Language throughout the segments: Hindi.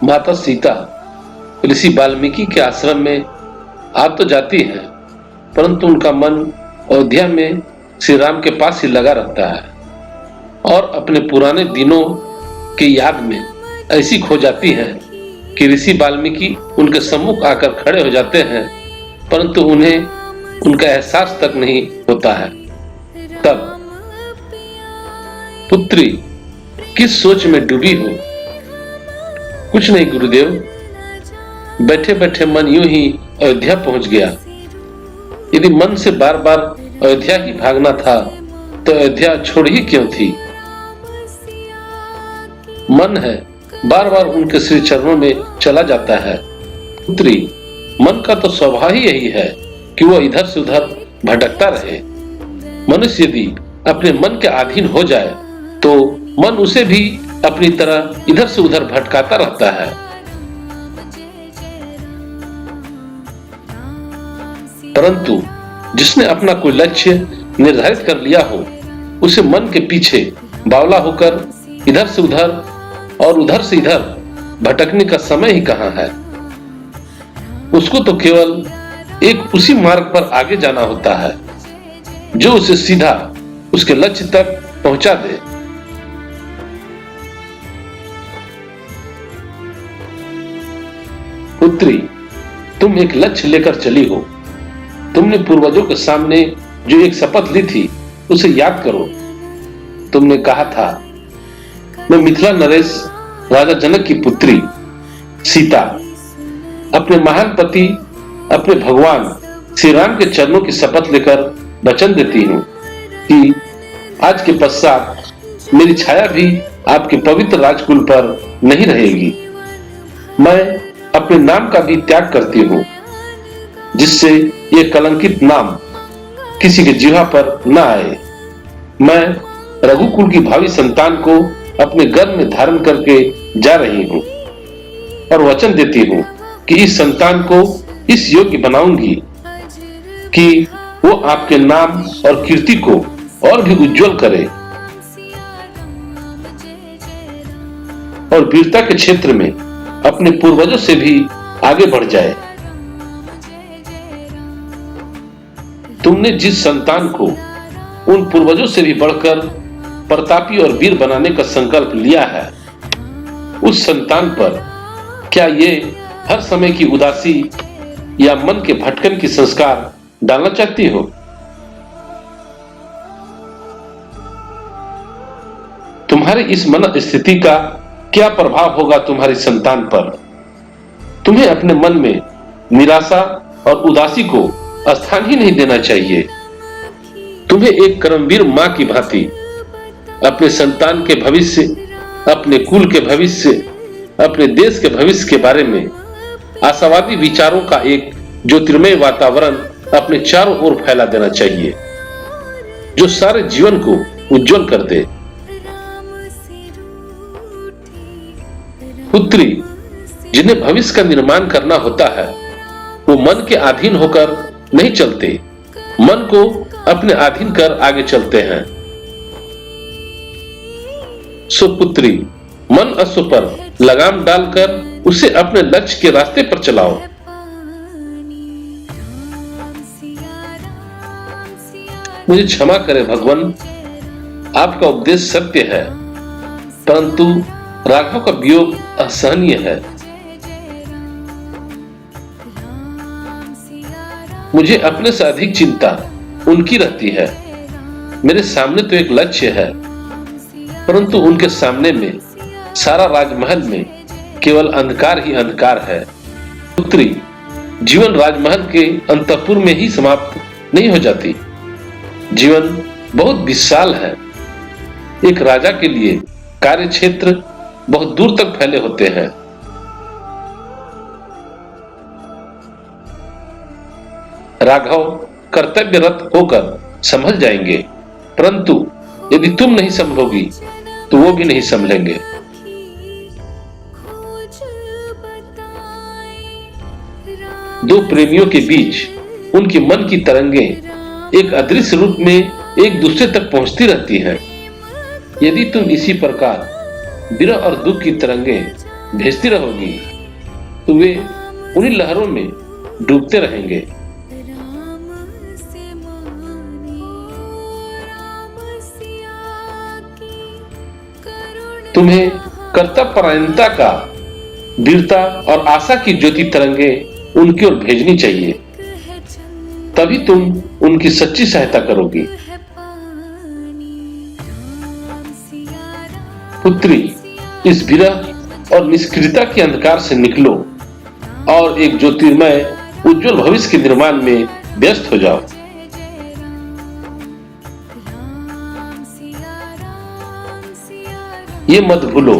माता सीता ऋषि वाल्मीकि के आश्रम में आ तो जाती हैं, परंतु उनका मन अयोध्या में श्री राम के पास ही लगा रहता है और अपने पुराने दिनों की याद में ऐसी खो जाती हैं कि ऋषि वाल्मीकि उनके सम्मुख आकर खड़े हो जाते हैं, परंतु उन्हें उनका एहसास तक नहीं होता है। तब पुत्री किस सोच में डूबी हो? कुछ नहीं गुरुदेव, बैठे बैठे मन यूं ही अयोध्या पहुंच गया। यदि मन से बार बार अयोध्या ही भागना था तो अयोध्या छोड़ ही क्यों थी? मन है बार बार उनके श्री चरणों में चला जाता है। पुत्री, मन का तो स्वभाव ही यही है कि वह इधर से उधर भटकता रहे। मनुष्य यदि अपने मन के अधीन हो जाए तो मन उसे भी अपनी तरह इधर से उधर भटकाता रहता है। परंतु जिसने अपना कोई लक्ष्य निर्धारित कर लिया हो, उसे मन के पीछे बावला होकर इधर से उधर और उधर से इधर भटकने का समय ही कहां है। उसको तो केवल एक उसी मार्ग पर आगे जाना होता है जो उसे सीधा उसके लक्ष्य तक पहुंचा दे। पुत्री, तुम एक लक्ष्य लेकर चली हो। तुमने पूर्वजों के सामने जो एक शपथ ली थी उसे याद करो। तुमने कहा था, मैं मिथिला नरेश राजा जनक की पुत्री सीता अपने महान पति अपने भगवान श्री राम के चरणों की शपथ लेकर वचन देती हूँ कि आज के पश्चात मेरी छाया भी आपके पवित्र राजकुल पर नहीं रहेगी। मैं अपने नाम का भी त्याग करती हूँ, जिससे ये कलंकित नाम किसी के जिह्वा पर न आए। मैं रघुकुल की भावी संतान को अपने गर्भ में धारण करके जा रही हूँ और वचन देती हूँ कि इस संतान को इस योग्य बनाऊंगी कि वो आपके नाम और कीर्ति को और भी उज्जवल करे और वीरता के क्षेत्र में अपने पूर्वजों से भी आगे बढ़ जाए। तुमने जिस संतान को उन पूर्वजों से भी बढ़कर प्रतापी और वीर बनाने का संकल्प लिया है, उस संतान पर क्या ये हर समय की उदासी या मन के भटकन की संस्कार डालना चाहती हो? तुम्हारी इस मन स्थिति का क्या प्रभाव होगा तुम्हारी संतान पर? तुम्हें अपने मन में निराशा और उदासी को स्थान ही नहीं देना चाहिए। तुम्हें एक कर्मवीर मां की भांति अपने संतान के भविष्य, अपने कुल के भविष्य, अपने देश के भविष्य के बारे में आशावादी विचारों का एक ज्योतिर्मय वातावरण अपने चारों ओर फैला देना चाहिए, जो सारे जीवन को उज्जवल कर दे। पुत्री, जिन्हें भविष्य का निर्माण करना होता है, वो मन के अधीन होकर नहीं चलते, मन को अपने अधीन कर आगे चलते हैं। सो पुत्री, मन अश्व पर लगाम डालकर उसे अपने लक्ष्य के रास्ते पर चलाओ। मुझे क्षमा करें भगवान, आपका उपदेश सत्य है, परंतु राघव का वियोग असहनीय है। मुझे अपने से अधिक चिंता उनकी रहती है। मेरे सामने तो एक लक्ष्य है, परंतु उनके सामने में सारा राजमहल में केवल अंधकार ही अंधकार है। पुत्री, जीवन राजमहल के अंतःपुर में ही समाप्त नहीं हो जाती। जीवन बहुत विशाल है। एक राजा के लिए कार्य क्षेत्र बहुत दूर तक फैले होते हैं। राघव कर्तव्यरत होकर संभल जाएंगे, परंतु यदि तुम नहीं संभलोगी तो वो भी नहीं संभलेंगे। दो प्रेमियों के बीच उनके मन की तरंगें एक अदृश्य रूप में एक दूसरे तक पहुंचती रहती हैं। यदि तुम इसी प्रकार विरह और दुख की तरंगें भेजती रहोगी तो वे उन्हीं लहरों में डूबते रहेंगे। तुम्हें कर्तव्यपरायणता का, वीरता और आशा की ज्योति तरंगे उनकी ओर भेजनी चाहिए, तभी तुम उनकी सच्ची सहायता करोगी। पुत्री, इस विरह और निष्क्रियता के अंधकार से निकलो और एक ज्योतिर्मय उज्जवल भविष्य के निर्माण में व्यस्त हो जाओ। ये मत भूलो,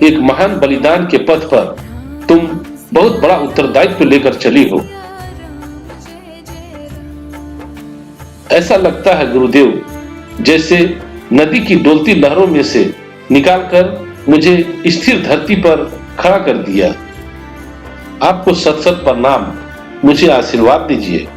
एक महान बलिदान के पथ पर तुम बहुत बड़ा उत्तरदायित्व लेकर चली हो। ऐसा लगता है गुरुदेव, जैसे नदी की डोलती लहरों में से निकालकर मुझे स्थिर धरती पर खड़ा कर दिया। आपको सत सत प्रणाम, मुझे आशीर्वाद दीजिए।